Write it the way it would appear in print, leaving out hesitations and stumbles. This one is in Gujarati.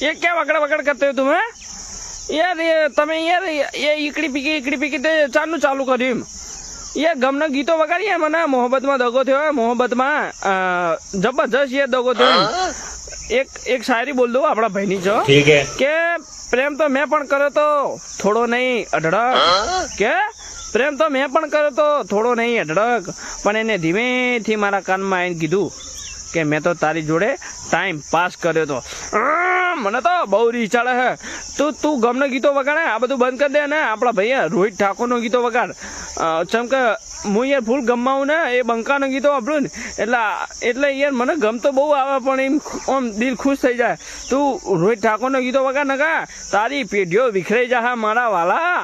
ये क्या वकड़ वकड़ करते हो तुम्हें यार? ये તમે યાર ये ઈકડી પીકી તે ચાલુ કર્યું યાર. ગમના ગીતો વગાડીએ મને મોહબ્બતમાં દગો થયો, મોહબ્બતમાં જબરજસ્ત યાર દગો થયો. એક શાયરી બોલ દઉં આપણા ભાઈની છો કે પ્રેમ તો મેં પણ કર્યો તો થોડો નહીં અઢળક, કે પ્રેમ તો મેં પણ કર્યો તો થોડો નહીં અઢળક, પણ એને ધીમેથી મારા કાનમાં આવીને કીધું કે મેં તો તારી જોડે ટાઈમ પાસ કર્યો તો. મને તો બહુ રીચ ચાલે છે. તું ગમના ગીતો વગાડે, આ બધું બંધ કરી દે ને આપણા ભાઈ રોહિત ઠાકોરનો ગીતો વગાડ. ચમ કે હું યાર ફૂલ ગમવાઉં ને એ બંકાનો ગીતો વાપરું ને એટલે યાર મને ગમ તો બહુ આવે પણ એમ આમ દિલ ખુશ થઈ જાય. તું રોહિત ઠાકોરનો ગીતો વગાડ ને કા તારી પેઢીઓ વિખરાઈ જાય મારા વાલા.